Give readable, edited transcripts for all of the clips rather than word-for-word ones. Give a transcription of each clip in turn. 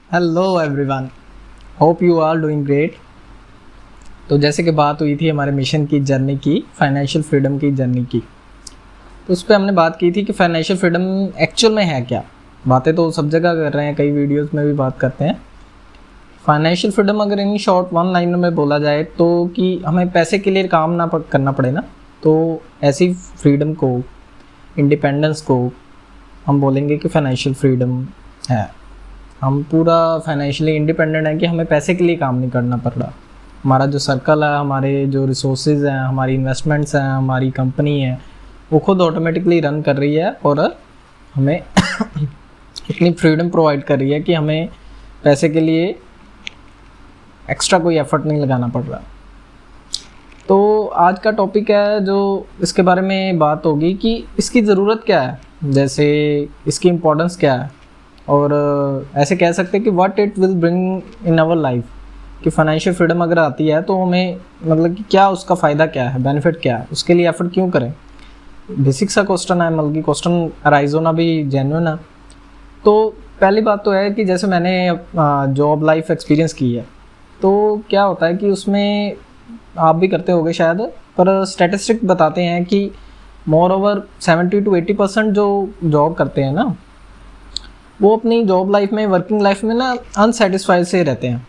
Hello everyone, hope you are doing great. तो जैसे कि बात हुई थी हमारे मिशन की जर्नी की, फाइनेंशियल फ्रीडम की जर्नी की, तो उस पर हमने बात की थी कि फाइनेंशियल फ्रीडम एक्चुअल में है क्या। बातें तो सब जगह कर रहे हैं, कई वीडियोस में भी बात करते हैं। फाइनेंशियल फ्रीडम अगर इन शॉर्ट वन लाइन में बोला जाए तो कि हमें पैसे के लिए काम ना करना पड़े ना, तो ऐसी फ्रीडम को, इंडिपेंडेंस को हम बोलेंगे कि फाइनेंशियल फ्रीडम है। हम पूरा फाइनेंशियली इंडिपेंडेंट है कि हमें पैसे के लिए काम नहीं करना पड़ रहा। हमारा जो सर्कल है, हमारे जो रिसोर्सेज हैं, हमारी इन्वेस्टमेंट्स हैं, हमारी कंपनी है, वो खुद ऑटोमेटिकली रन कर रही है और हमें इतनी फ्रीडम प्रोवाइड कर रही है कि हमें पैसे के लिए एक्स्ट्रा कोई एफर्ट नहीं लगाना पड़ रहा। तो आज का टॉपिक है जो इसके बारे में बात होगी कि इसकी ज़रूरत क्या है, जैसे इसकी इम्पोर्टेंस क्या है, और ऐसे कह सकते हैं कि what it will bring in our life. कि फाइनेंशियल फ्रीडम अगर आती है तो हमें मतलब कि क्या उसका फ़ायदा क्या है, बेनिफिट क्या है, उसके लिए एफर्ट क्यों करें। बेसिक सा क्वेश्चन है, मतलब कि क्वेश्चन अराइज होना भी जेन्युइन है। तो पहली बात तो है कि जैसे मैंने जॉब लाइफ एक्सपीरियंस की है, तो क्या होता है कि उसमें आप भी करते होगे शायद, पर स्टैटिस्टिक बताते हैं कि मोर ओवर 70 to 80% जो जॉब करते हैं ना, वो अपनी जॉब लाइफ में, वर्किंग लाइफ में ना अनसेटिस्फाइड से रहते हैं।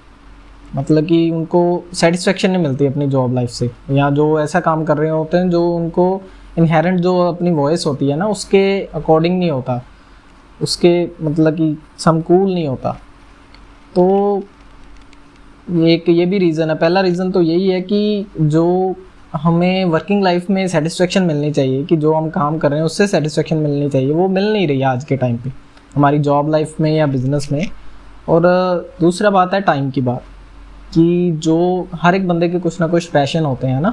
मतलब कि उनको सेटिस्फेक्शन नहीं मिलती अपनी जॉब लाइफ से, या जो ऐसा काम कर रहे होते हैं जो उनको इनहेरेंट जो अपनी वॉइस होती है ना उसके अकॉर्डिंग नहीं होता, उसके मतलब कि समकूल नहीं होता। तो एक ये भी रीज़न है। पहला रीज़न तो यही है कि जो हमें वर्किंग लाइफ में सेटिस्फेक्शन मिलनी चाहिए, कि जो हम काम कर रहे हैं उससे सेटिस्फेक्शन मिलनी चाहिए, वो मिल नहीं रही है आज के टाइम पे हमारी जॉब लाइफ में या बिज़नेस में। और दूसरा बात है टाइम की बात, कि जो हर एक बंदे के कुछ ना कुछ पैशन होते हैं ना,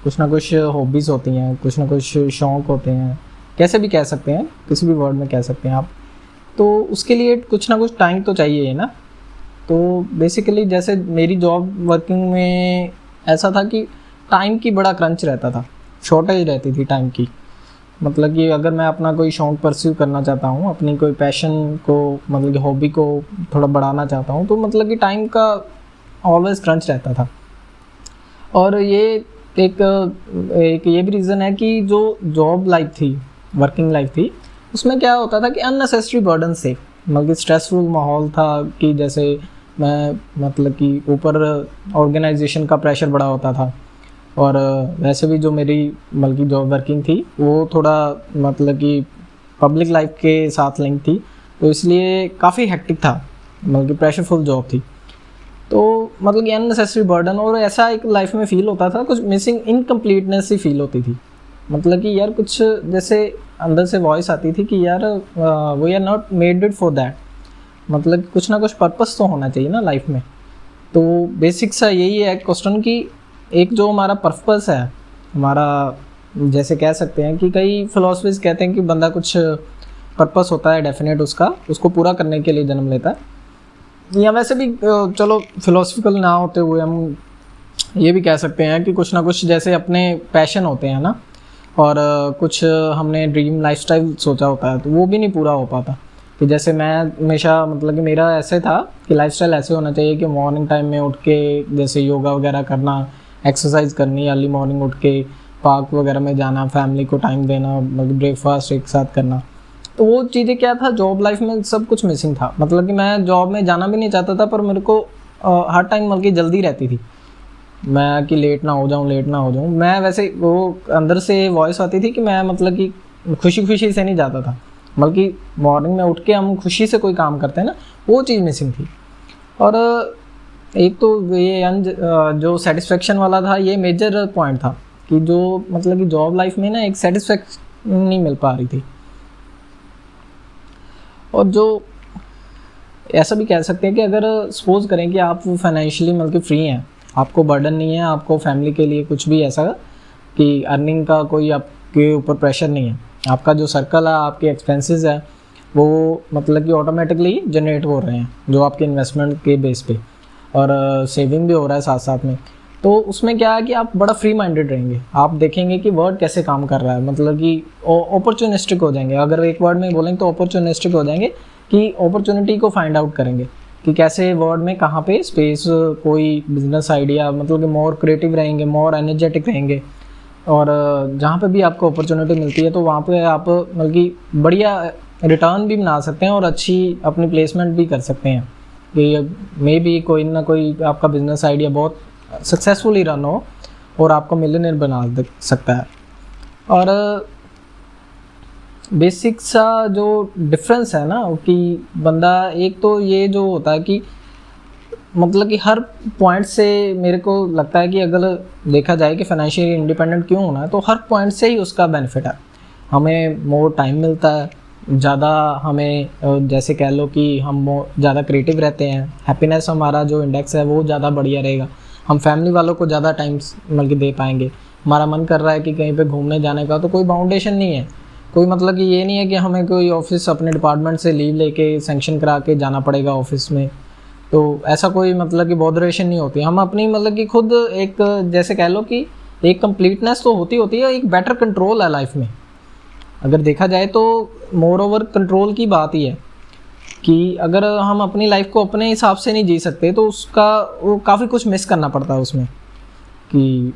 कुछ ना कुछ हॉबीज़ होती हैं, कुछ ना कुछ शौक़ होते हैं, कैसे भी कह सकते हैं, किसी भी वर्ड में कह सकते हैं आप। तो उसके लिए कुछ ना कुछ टाइम तो चाहिए है ना। तो बेसिकली जैसे मेरी जॉब वर्किंग में ऐसा था कि टाइम की बड़ा क्रंच रहता था, शॉर्टेज रहती थी टाइम की। मतलब कि अगर मैं अपना कोई शौक़ परस्यू करना चाहता हूँ, अपनी कोई पैशन को, मतलब कि हॉबी को थोड़ा बढ़ाना चाहता हूँ, तो मतलब कि टाइम का ऑलवेज क्रंच रहता था। और ये एक ये भी रीज़न है कि जो जॉब लाइफ थी, वर्किंग लाइफ थी, उसमें क्या होता था कि अननेसेसरी बर्डन से, मतलब कि स्ट्रेसफुल माहौल था। कि जैसे मैं मतलब कि ऊपर ऑर्गेनाइजेशन का प्रेशर बड़ा होता था, और वैसे भी जो मेरी बल्कि जॉब वर्किंग थी वो थोड़ा मतलब कि पब्लिक लाइफ के साथ लिंक थी, तो इसलिए काफ़ी हेक्टिक था, मतलब कि प्रेशरफुल जॉब थी। तो मतलब कि अननेसेसरी बर्डन, और ऐसा एक लाइफ में फ़ील होता था, कुछ मिसिंग, इनकम्प्लीटनेस सी फील होती थी। मतलब कि यार कुछ जैसे अंदर से वॉइस आती थी कि यार we are not made it for that. मतलब कुछ ना कुछ पर्पस तो होना चाहिए ना लाइफ में। तो बेसिक सा यही है क्वेश्चन कि एक जो हमारा पर्पस है, हमारा जैसे कह सकते हैं कि कई फिलोसफीज कहते हैं कि बंदा कुछ पर्पस होता है डेफिनेट उसका, उसको पूरा करने के लिए जन्म लेता है। या वैसे भी चलो फिलोसफिकल ना होते हुए हम ये भी कह सकते हैं कि कुछ ना कुछ जैसे अपने पैशन होते हैं ना, और कुछ हमने ड्रीम लाइफस्टाइल सोचा होता है, तो वो भी नहीं पूरा हो पाता। कि जैसे मैं हमेशा मतलब कि मेरा ऐसे था कि लाइफस्टाइल ऐसे होना चाहिए कि मॉर्निंग टाइम में उठ के जैसे योगा वगैरह करना, एक्सरसाइज करनी, अर्ली मॉर्निंग उठ के पार्क वगैरह में जाना, फैमिली को टाइम देना, मतलब ब्रेकफास्ट एक साथ करना। तो वो चीज़ें क्या था, जॉब लाइफ में सब कुछ मिसिंग था। मतलब कि मैं जॉब में जाना भी नहीं चाहता था, पर मेरे को हर टाइम मतलब कि जल्दी रहती थी मैं, कि लेट ना हो जाऊँ। मैं वैसे वो अंदर से वॉइस आती थी कि मैं मतलब कि खुशी खुशी से नहीं जाता था। बल्कि मॉर्निंग में उठ के हम खुशी से कोई काम करते हैं ना, वो चीज़ मिसिंग थी। और एक तो ये जो सेटिस्फेक्शन वाला था, ये मेजर पॉइंट था कि जो मतलब कि जॉब लाइफ में ना एक सेटिस्फेक्शन नहीं मिल पा रही थी। और जो ऐसा भी कह सकते हैं कि अगर सपोज करें कि आप फाइनेंशियली मतलब कि फ्री हैं, आपको बर्डन नहीं है, आपको फैमिली के लिए कुछ भी ऐसा कि अर्निंग का कोई आपके ऊपर प्रेशर नहीं है, आपका जो सर्कल है, आपके एक्सपेंसेस है, वो मतलब कि ऑटोमेटिकली जनरेट हो रहे हैं जो आपके इन्वेस्टमेंट के बेस पे, और सेविंग भी हो रहा है साथ साथ में। तो उसमें क्या है कि आप बड़ा फ्री माइंडेड रहेंगे, आप देखेंगे कि वर्ड कैसे काम कर रहा है, मतलब कि अपॉर्चुनिस्टिक हो जाएंगे। अगर एक वर्ड में बोलेंगे तो अपॉर्चुनिस्टिक हो जाएंगे, कि अपॉर्चुनिटी को फाइंड आउट करेंगे कि कैसे वर्ड में कहाँ पे स्पेस, कोई बिजनेस आइडिया, मतलब कि मोर क्रिएटिव रहेंगे, मोर एनर्जेटिक रहेंगे, और जहाँ पे भी आपको अपॉर्चुनिटी मिलती है तो वहाँ पे आप मतलब कि बढ़िया रिटर्न भी बना सकते हैं और अच्छी अपनी प्लेसमेंट भी कर सकते हैं कि मे बी कोई ना कोई आपका बिजनेस आइडिया बहुत सक्सेसफुली रन हो और आपको मिलियनेयर बना सकता है। और बेसिक सा जो डिफरेंस है ना कि बंदा, एक तो ये जो होता है कि मतलब कि हर पॉइंट से मेरे को लगता है कि अगर देखा जाए कि फाइनेंशियली इंडिपेंडेंट क्यों होना है तो हर पॉइंट से ही उसका बेनिफिट है। हमें मोर टाइम मिलता है, ज़्यादा हमें जैसे कह लो कि हम ज़्यादा क्रिएटिव रहते हैं, हैप्पीनेस हमारा जो इंडेक्स है वो ज़्यादा बढ़िया रहेगा, हम फैमिली वालों को ज़्यादा टाइम मतलब कि दे पाएंगे। हमारा मन कर रहा है कि कहीं पे घूमने जाने का तो कोई बाउंडेशन नहीं है, कोई मतलब कि ये नहीं है कि हमें कोई ऑफिस अपने डिपार्टमेंट से लीव लेके सैंक्शन करा के जाना पड़ेगा ऑफिस में, तो ऐसा कोई मतलब कि बॉदरेशन नहीं होती। हम अपनी मतलब कि खुद एक जैसे कह लो कि एक कंप्लीटनेस तो होती है, एक बेटर कंट्रोल है लाइफ में। अगर देखा जाए तो मोर ओवर कंट्रोल की बात ही है कि अगर हम अपनी लाइफ को अपने हिसाब से नहीं जी सकते तो उसका वो काफ़ी कुछ मिस करना पड़ता है उसमें कि,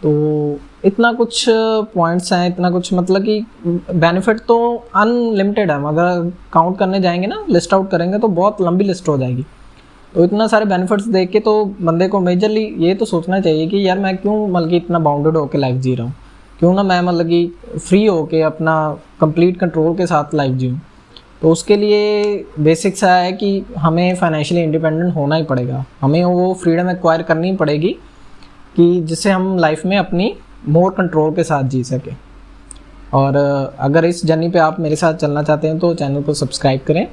तो इतना कुछ पॉइंट्स हैं, इतना कुछ मतलब कि बेनिफिट तो अनलिमिटेड है। अगर काउंट करने जाएंगे ना, लिस्ट आउट करेंगे तो बहुत लंबी लिस्ट हो जाएगी। तो इतना सारे बेनिफिट्स देख के तो बंदे को मेजरली ये तो सोचना चाहिए कि यार मैं क्यों मतलब कि इतना बाउंडेड होकर लाइफ जी रहा हूँ, क्यों ना मैं मतलब कि फ्री होके अपना कंप्लीट कंट्रोल के साथ लाइफ जीऊँ। तो उसके लिए बेसिक सा है कि हमें फाइनेंशियली इंडिपेंडेंट होना ही पड़ेगा, हमें वो फ्रीडम एक्वायर करनी पड़ेगी कि जिससे हम लाइफ में अपनी मोर कंट्रोल के साथ जी सकें। और अगर इस जर्नी पे आप मेरे साथ चलना चाहते हैं तो चैनल को सब्सक्राइब करें।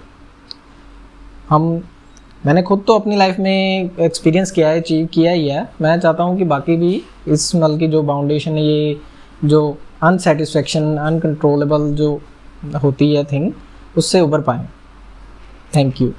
मैंने खुद तो अपनी लाइफ में एक्सपीरियंस किया है, अचीव किया ही है, मैं चाहता हूँ कि बाकी भी इस मतलब की जो बाउंडेशन है, ये जो अनसेटिस्फैक्शन, अनकंट्रोलेबल जो होती है थिंग, उससे उबर पाएँ। Thank you.